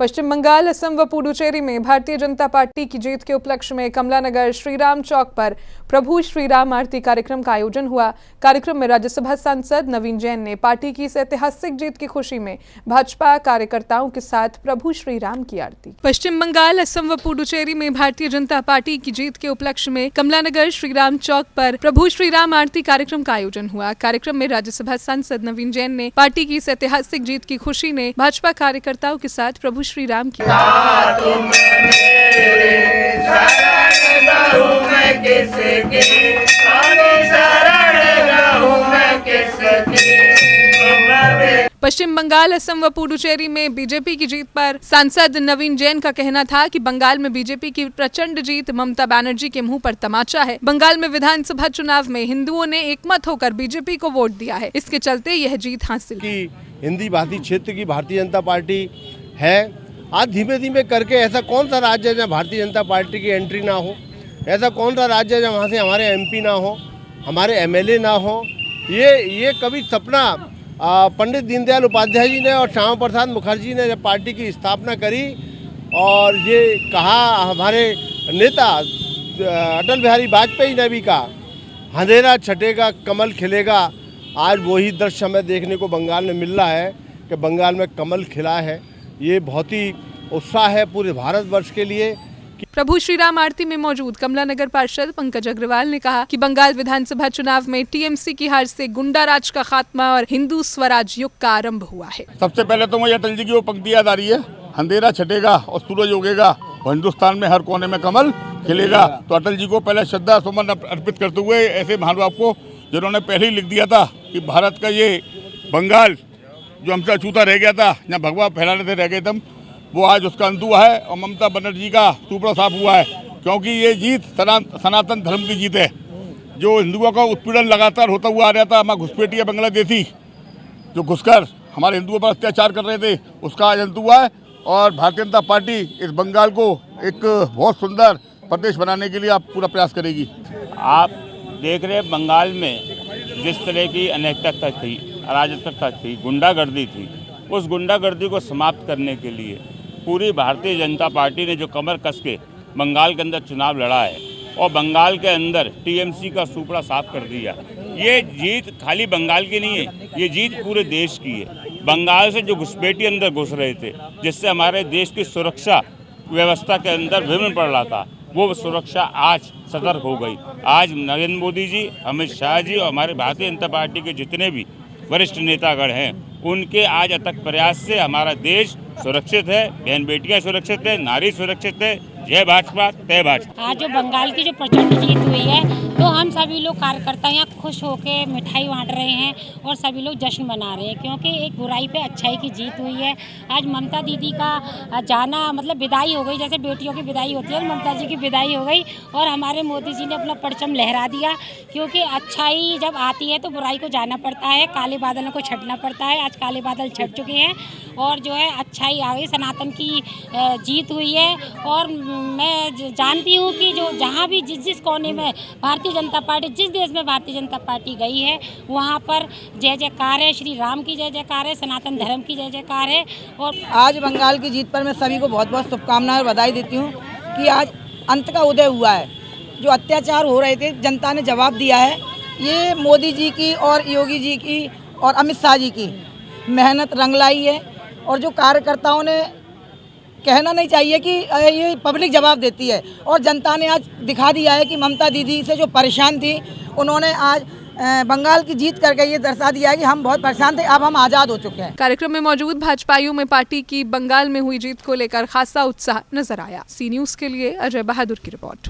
पश्चिम बंगाल, असम व पुडुचेरी में भारतीय जनता पार्टी की जीत के उपलक्ष्य में कमलानगर श्रीराम चौक पर प्रभु श्रीराम आरती कार्यक्रम का आयोजन हुआ। कार्यक्रम में राज्यसभा सांसद नवीन जैन ने पार्टी की इस ऐतिहासिक जीत की खुशी में भाजपा कार्यकर्ताओं के साथ प्रभु श्रीराम की आरती। पश्चिम बंगाल, असम व पुडुचेरी में भारतीय जनता पार्टी की जीत के उपलक्ष्य में कमलानगर श्रीराम चौक पर प्रभु श्रीराम आरती कार्यक्रम का आयोजन हुआ। कार्यक्रम में राज्यसभा सांसद नवीन जैन ने पार्टी की इस ऐतिहासिक जीत की खुशी में भाजपा कार्यकर्ताओं के साथ प्रभु श्रीराम की पश्चिम बंगाल, असम व पुडुचेरी में बीजेपी की जीत पर सांसद नवीन जैन का कहना था कि बंगाल में बीजेपी की प्रचंड जीत ममता बनर्जी के मुंह पर तमाचा है। बंगाल में विधानसभा चुनाव में हिंदुओं ने एकमत होकर बीजेपी को वोट दिया है, इसके चलते यह जीत हासिल की। हिंदी भाषी क्षेत्र की भारतीय जनता पार्टी है। आज धीमे धीमे करके ऐसा कौन सा राज्य है जहाँ भारतीय जनता पार्टी की एंट्री ना हो, ऐसा कौन सा राज्य है जहाँ वहाँ से हमारे एमपी ना हो, हमारे एमएलए ना हो। ये कभी सपना पंडित दीनदयाल उपाध्याय जी ने और श्यामा प्रसाद मुखर्जी ने जब पार्टी की स्थापना करी और ये कहा हमारे नेता अटल बिहारी वाजपेयी ने भी कहा, अंधेरा छटेगा कमल खिलेगा। आज वही दृश्य हमें देखने को बंगाल में मिल रहा है कि बंगाल में कमल खिला है। ये बहुत ही उत्साह है पूरे भारतवर्ष के लिए। प्रभु श्रीराम आरती में मौजूद कमलानगर पार्षद पंकज अग्रवाल ने कहा कि बंगाल विधानसभा चुनाव में टीएमसी की हार से गुंडा राज का खात्मा और हिंदू स्वराज युग का आरंभ हुआ है। सबसे पहले तो मुझे अटल जी की वो पंक्ति याद आ रही है, अंधेरा छटेगा और सूरज उगेगा और हिंदुस्तान में हर कोने में कमल खिलेगा। तो अटल जी को पहले श्रद्धा सुमन अर्पित करते हुए ऐसे महानुभाव को जिन्होंने पहले ही लिख दिया था कि भारत का ये बंगाल जो हमसे अछूता रह गया था, जहाँ भगवा फैलाने से रह गए थे, वो आज उसका अंत हुआ है और ममता बनर्जी का सुपड़ा साफ हुआ है। क्योंकि ये जीत सनातन धर्म की जीत है। जो हिंदुओं का उत्पीड़न लगातार होता हुआ आ रहा था, हमारा घुसपैठिया बांग्लादेशी जो घुसकर हमारे हिंदुओं पर अत्याचार कर रहे थे, उसका आज अंत हुआ है। और भारतीय जनता पार्टी इस बंगाल को एक बहुत सुंदर प्रदेश बनाने के लिए आप पूरा प्रयास करेगी। आप देख रहे बंगाल में जिस तरह की अनैतिकता थी, अराजकता थी, गुंडागर्दी थी, उस गुंडागर्दी को समाप्त करने के लिए पूरी भारतीय जनता पार्टी ने जो कमर कस के बंगाल के अंदर चुनाव लड़ा है और बंगाल के अंदर टीएमसी का सुपड़ा साफ कर दिया। ये जीत खाली बंगाल की नहीं है, ये जीत पूरे देश की है। बंगाल से जो घुसपैठी अंदर घुस रहे थे, जिससे हमारे देश की सुरक्षा व्यवस्था के अंदर विघ्न पड़ रहा था, वो सुरक्षा आज सतर्क हो गई। आज नरेंद्र मोदी जी, अमित शाह जी और हमारे भारतीय जनता पार्टी के जितने भी वरिष्ठ नेतागण हैं, उनके आज अथक प्रयास से हमारा देश सुरक्षित है, बहन बेटियां सुरक्षित है, नारी सुरक्षित है। जय भाजपा, जय भाजपा। आज जो बंगाल की जो प्रचंड जीत हुई है, तो हम सभी लोग कार्यकर्ता यहाँ खुश होकर मिठाई बांट रहे हैं और सभी लोग जश्न मना रहे हैं, क्योंकि एक बुराई पे अच्छाई की जीत हुई है। आज ममता दीदी का जाना मतलब विदाई हो गई, जैसे बेटियों की विदाई होती है, ममता जी की विदाई हो गई और हमारे मोदी जी ने अपना परचम लहरा दिया। क्योंकि अच्छाई जब आती है तो बुराई को जाना पड़ता है, काले बादलों को छटना पड़ता है। आज काले बादल छट चुके हैं और जो है अच्छाई आ गई, सनातन की जीत हुई है। और मैं जानती हूँ कि जो जहाँ भी जिस कोने में भारतीय जनता पार्टी, जिस देश में भारतीय जनता पार्टी गई है, वहाँ पर जय जयकार है, श्री राम की जय जयकार है, सनातन धर्म की जय जयकार है। और आज बंगाल की जीत पर मैं सभी को बहुत बहुत शुभकामनाएं और बधाई देती हूँ कि आज अंत का उदय हुआ है। जो अत्याचार हो रहे थे, जनता ने जवाब दिया है। ये मोदी जी की और योगी जी की और अमित शाह जी की मेहनत रंग लाई है। और जो कार्यकर्ताओं ने कहना नहीं चाहिए कि ये पब्लिक जवाब देती है, और जनता ने आज दिखा दिया है कि ममता दीदी से जो परेशान थी, उन्होंने आज बंगाल की जीत करके ये दर्शा दिया है कि हम बहुत परेशान थे, अब हम आज़ाद हो चुके हैं। कार्यक्रम में मौजूद भाजपाइयों में पार्टी की बंगाल में हुई जीत को लेकर खासा उत्साह नजर आया। सी न्यूज़ के लिए अजय बहादुर की रिपोर्ट।